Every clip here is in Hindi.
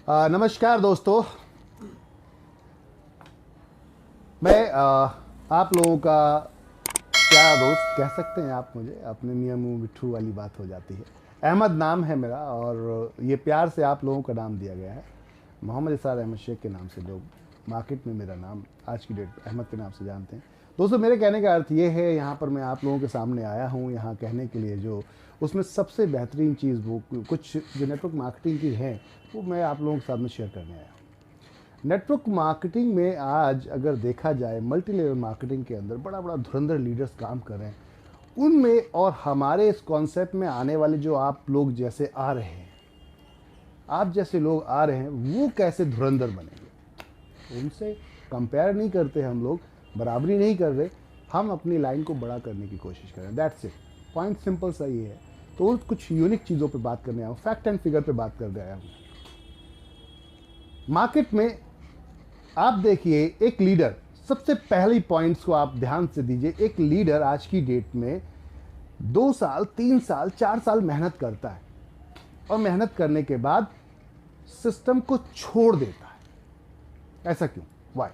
नमस्कार दोस्तों। मैं आप लोगों का क्या दोस्त कह सकते हैं आप मुझे, अपने नियम मिट्ठू वाली बात हो जाती है। अहमद नाम है मेरा और ये प्यार से आप लोगों का नाम दिया गया है। मोहम्मद इसार अहमद शेख के नाम से लोग मार्केट में मेरा नाम आज की डेट अहमद के नाम से जानते हैं। दोस्तों, मेरे कहने का अर्थ ये है, यहाँ पर मैं आप लोगों के सामने आया हूँ यहाँ कहने के लिए, जो उसमें सबसे बेहतरीन चीज़ वो कुछ जो नेटवर्क मार्केटिंग की है वो मैं आप लोगों के सामने शेयर करने आया हूँ। नेटवर्क मार्केटिंग में आज अगर देखा जाए, मल्टी लेवल मार्केटिंग के अंदर बड़ा बड़ा धुरंधर लीडर्स काम कर रहे हैं। उनमें और हमारे इस कॉन्सेप्ट में आने वाले जो आप लोग जैसे आ रहे हैं, आप जैसे लोग आ रहे हैं, वो कैसे धुरंधर बनेंगे। उनसे कंपेयर नहीं करते हम लोग, बराबरी नहीं कर रहे, हम अपनी लाइन को बड़ा करने की कोशिश करें। दैट्स इट, पॉइंट सिंपल सा ये है। तो कुछ यूनिक चीज़ों पे बात करने आया हूँ, फैक्ट एंड फिगर पे बात करने आया हूँ। मार्केट में आप देखिए, एक लीडर, सबसे पहली पॉइंट्स को आप ध्यान से दीजिए। एक लीडर आज की डेट में 2 साल 3 साल 4 साल मेहनत करता है और मेहनत करने के बाद सिस्टम को छोड़ देता है। ऐसा क्यों, वाई?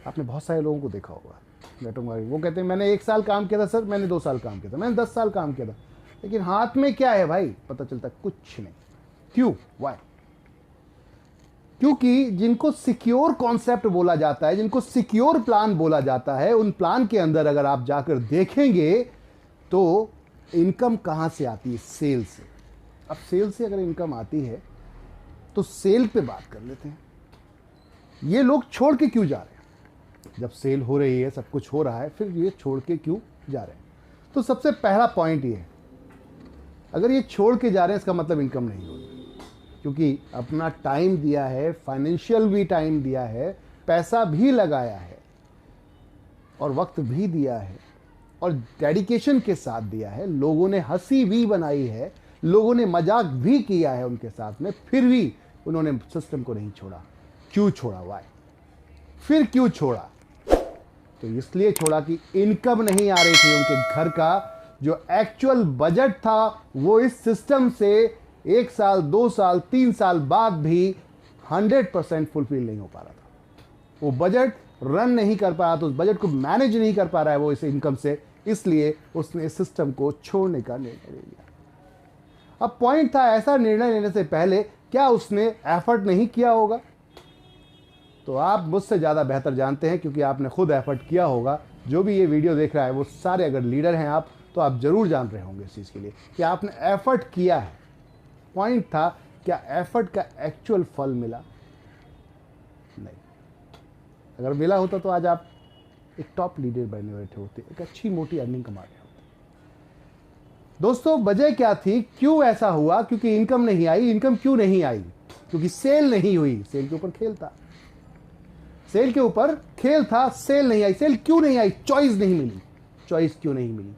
आपने बहुत सारे लोगों को देखा होगा नेटवर्क मार्केटिंग, वो कहते हैं मैंने 1 साल काम किया था सर, मैंने 2 साल काम किया था, मैंने 10 साल काम किया था, लेकिन हाथ में क्या है भाई, पता चलता कुछ नहीं। क्यों, वाई? क्योंकि जिनको सिक्योर कॉन्सेप्ट बोला जाता है, जिनको सिक्योर प्लान बोला जाता है, उन प्लान के अंदर अगर आप जाकर देखेंगे तो इनकम कहां से आती है? सेल से। अब सेल से अगर इनकम आती है तो सेल पे बात कर लेते हैं। ये लोग छोड़ के क्यों जा रहे हैं? जब सेल हो रही है, सब कुछ हो रहा है, फिर ये छोड़ के क्यों जा रहे हैं? तो सबसे पहला पॉइंट ये है, अगर ये छोड़ के जा रहे हैं इसका मतलब इनकम नहीं हो रही, क्योंकि अपना टाइम दिया है, फाइनेंशियल भी टाइम दिया है, पैसा भी लगाया है और वक्त भी दिया है और डेडिकेशन के साथ दिया है। लोगों ने हंसी भी बनाई है, लोगों ने मजाक भी किया है उनके साथ में, फिर भी उन्होंने सिस्टम को नहीं छोड़ा। क्यों छोड़ा, वाई? फिर क्यों छोड़ा? तो इसलिए छोड़ा कि इनकम नहीं आ रही थी। उनके घर का जो एक्चुअल बजट था वो इस सिस्टम से 1 साल 2 साल 3 साल बाद भी 100% फुलफिल नहीं हो पा रहा था। वो बजट रन नहीं कर पा रहा था, उस बजट को मैनेज नहीं कर पा रहा है वो इस इनकम से, इसलिए उसने इस सिस्टम को छोड़ने का निर्णय ले लिया। अब पॉइंट था, ऐसा निर्णय लेने से पहले क्या उसने एफर्ट नहीं किया होगा? तो आप मुझसे ज़्यादा बेहतर जानते हैं, क्योंकि आपने खुद एफर्ट किया होगा। जो भी ये वीडियो देख रहा है वो सारे अगर लीडर हैं आप, तो आप ज़रूर जान रहे होंगे इस चीज़ के लिए कि आपने एफर्ट किया है। पॉइंट था, क्या एफर्ट का एक्चुअल फल मिला? नहीं। अगर मिला होता तो आज आप एक टॉप लीडर बने बैठे होते, एक अच्छी मोटी अर्निंग कमा रहे होते। दोस्तों, वजह क्या थी, क्यों ऐसा हुआ? क्योंकि इनकम नहीं आई। इनकम क्यों नहीं आई? क्योंकि सेल नहीं हुई। सेल के ऊपर खेल था, सेल के ऊपर खेल था, सेल नहीं आई। सेल क्यों नहीं आई? चॉइस नहीं मिली। चॉइस क्यों नहीं मिली?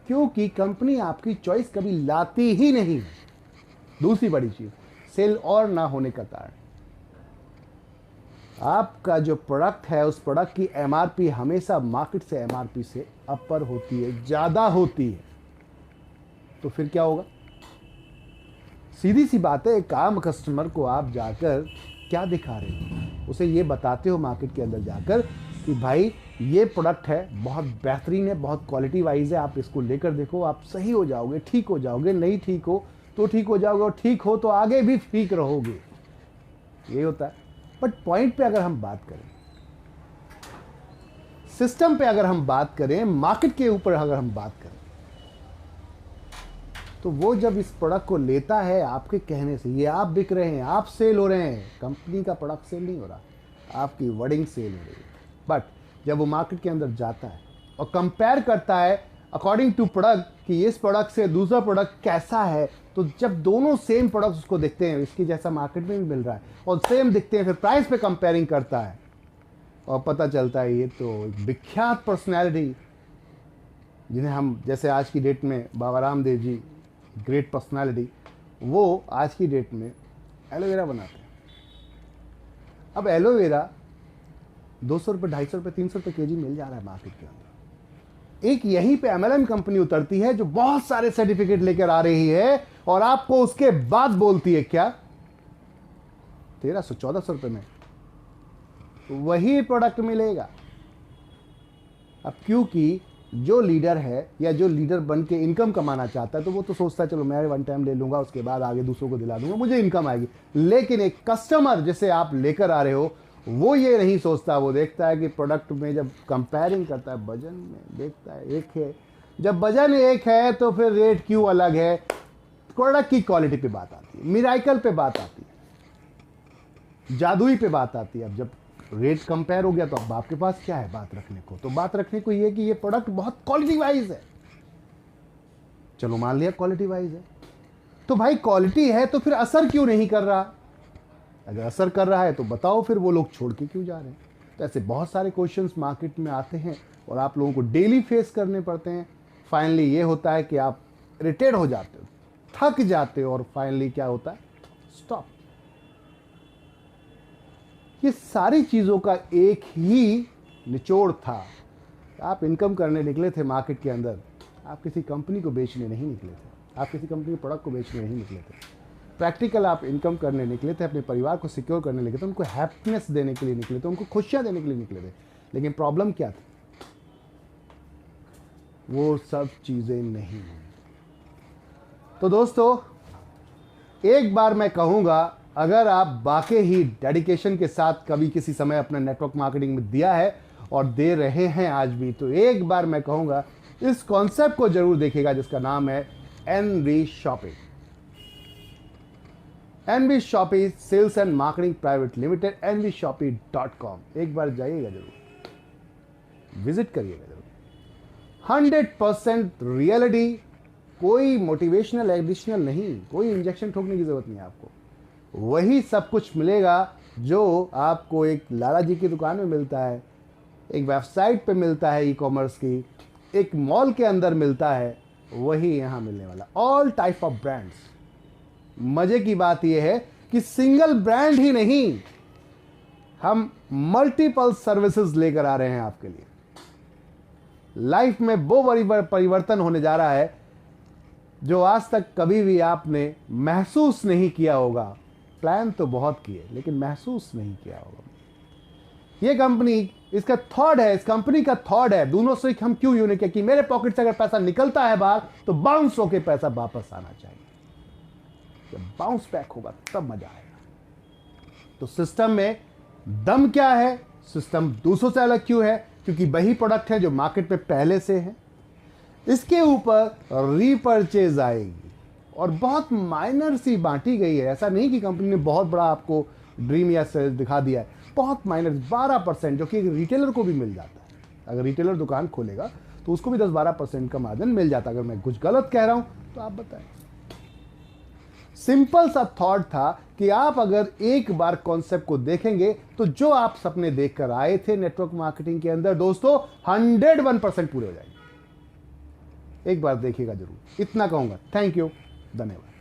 क्योंकि कंपनी आपकी चॉइस कभी लाती ही नहीं। दूसरी बड़ी चीज, सेल और ना होने का कारण, आपका जो प्रोडक्ट है उस प्रोडक्ट की एमआरपी हमेशा मार्केट से एमआरपी से अपर होती है, ज्यादा होती है। तो फिर क्या होगा? सीधी सी बात है, एक आम कस्टमर को आप जाकर क्या दिखा रहे हो? उसे ये बताते हो मार्केट के अंदर जाकर कि भाई ये प्रोडक्ट है, बहुत बेहतरीन है, बहुत क्वालिटी वाइज है, आप इसको लेकर देखो, आप सही हो जाओगे, ठीक हो जाओगे। नहीं ठीक हो तो ठीक हो जाओगे, और ठीक हो तो आगे भी ठीक रहोगे। ये होता है। बट पॉइंट पे अगर हम बात करें, सिस्टम पे अगर हम बात करें, मार्केट के ऊपर अगर हम बात करें, तो वो जब इस प्रोडक्ट को लेता है आपके कहने से, ये आप बिक रहे हैं, आप सेल हो रहे हैं, कंपनी का प्रोडक्ट सेल नहीं हो रहा, आपकी वर्डिंग सेल हो रही है। बट जब वो मार्केट के अंदर जाता है और कंपेयर करता है अकॉर्डिंग टू प्रोडक्ट कि इस प्रोडक्ट से दूसरा प्रोडक्ट कैसा है, तो जब दोनों सेम प्रोडक्ट्स उसको दिखते हैं, इसकी जैसा मार्केट में भी मिल रहा है और सेम दिखते हैं, फिर प्राइस पे कंपेयरिंग करता है और पता चलता है ये तो एक विख्यात पर्सनैलिटी, जिन्हें हम जैसे आज की डेट में बाबा रामदेव जी, ग्रेट पर्सनैलिटी, वो आज की डेट में एलोवेरा बनाते हैं। अब एलोवेरा 200 रुपये, 250 रुपये, 300 रुपये केजी मिल जा रहा है मार्केट के अंदर। एक यहीं पे एमएलएम कंपनी उतरती है जो बहुत सारे सर्टिफिकेट लेकर आ रही है और आपको उसके बाद बोलती है क्या 1300-1400 रुपये में वही प्रोडक्ट मिलेगा। अब क्योंकि जो लीडर है या जो लीडर बन के इनकम कमाना चाहता है तो वो तो सोचता है चलो मैं वन टाइम ले लूँगा, उसके बाद आगे दूसरों को दिला दूंगा, मुझे इनकम आएगी। लेकिन एक कस्टमर जिसे आप लेकर आ रहे हो वो ये नहीं सोचता, वो देखता है कि प्रोडक्ट में जब कंपेयरिंग करता है वजन में देखता है एक है, जब वजन एक है तो फिर रेट क्यों अलग है। प्रोडक्ट की क्वालिटी पे बात आती है, मिराइकल पे बात आती है, जादुई पे बात आती है। अब जब रेट कंपेयर हो गया तो अब आपके पास क्या है बात रखने को, तो बात रखने को ये कि ये प्रोडक्ट बहुत क्वालिटी वाइज है। चलो मान लिया क्वालिटी वाइज है, तो भाई क्वालिटी है तो फिर असर क्यों नहीं कर रहा। अगर असर कर रहा है तो बताओ फिर वो लोग छोड़ के क्यों जा रहे हैं। तो ऐसे बहुत सारे क्वेश्चंस मार्केट में आते हैं और आप लोगों को डेली फेस करने पड़ते हैं। फाइनली ये होता है कि आप इरिटेट हो जाते हो, थक जाते हो और फाइनली क्या होता है, स्टॉप। ये सारी चीज़ों का एक ही निचोड़ था। आप इनकम करने निकले थे मार्केट के अंदर, आप किसी कंपनी को बेचने नहीं निकले थे, आप किसी कंपनी के प्रोडक्ट को बेचने नहीं निकले थे। प्रैक्टिकल आप इनकम करने निकले थे, अपने परिवार को सिक्योर करने निकले थे, उनको हैप्पीनेस देने के लिए निकले थे, उनको खुशियाँ देने के लिए निकले थे। लेकिन प्रॉब्लम क्या थी, वो सब चीज़ें नहीं हैं। तो दोस्तों एक बार मैं कहूँगा, अगर आप वाकई ही डेडिकेशन के साथ कभी किसी समय अपना नेटवर्क मार्केटिंग में दिया है और दे रहे हैं आज भी, तो एक बार मैं कहूँगा इस कॉन्सेप्ट को जरूर देखिएगा जिसका नाम है NV shopping. NV shopping sales and marketing private limited, nvshopee.com। एक बार जाइएगा जरूर, विजिट करिएगा जरूर। 100% रियलिटी, कोई मोटिवेशनल एडिशनल नहीं, कोई इंजेक्शन ठोकने की जरूरत नहीं है आपको। वही सब कुछ मिलेगा जो आपको एक लाला जी की दुकान में मिलता है, एक वेबसाइट पे मिलता है ई-कॉमर्स की, एक मॉल के अंदर मिलता है, वही यहाँ मिलने वाला। All type of brands. मजे की बात यह है कि सिंगल ब्रांड ही नहीं, हम मल्टीपल सर्विसेज लेकर आ रहे हैं आपके लिए। लाइफ में वो परिवर्तन होने जा रहा है जो आज तक कभी भी आपने महसूस नहीं किया होगा। प्लान तो बहुत किए लेकिन महसूस नहीं किया होगा। ये कंपनी, इसका थॉट है, इस कंपनी का थॉट है, दोनों से हम क्यों यूनिक है कि मेरे पॉकेट से अगर पैसा निकलता है बाहर तो बाउंस होकर पैसा वापस आना चाहिए। जब बाउंस बैक होगा तब मजा आएगा। तो सिस्टम में दम क्या है, सिस्टम दूसरों से अलग क्यों है, क्योंकि वही प्रोडक्ट है जो मार्केट पे पहले से है। इसके ऊपर रीपर्चेज आएगी और बहुत माइनर सी बांटी गई है। ऐसा नहीं कि कंपनी ने बहुत बड़ा आपको ड्रीम या सेल्स दिखा दिया है, बहुत माइनर 12%, जो कि एक रिटेलर को भी मिल जाता है। अगर रिटेलर दुकान खोलेगा तो उसको भी 10-12% का मार्जिन मिल जाता है। अगर मैं कुछ गलत कह रहा हूं तो आप बताएं। सिंपल सा थॉट था कि आप अगर एक बार कॉन्सेप्ट को देखेंगे तो जो आप सपने देखकर आए थे नेटवर्क मार्केटिंग के अंदर दोस्तों 101% पूरे हो जाएंगे। एक बार देखिएगा जरूर, इतना कहूंगा। थैंक यू, धन्यवाद।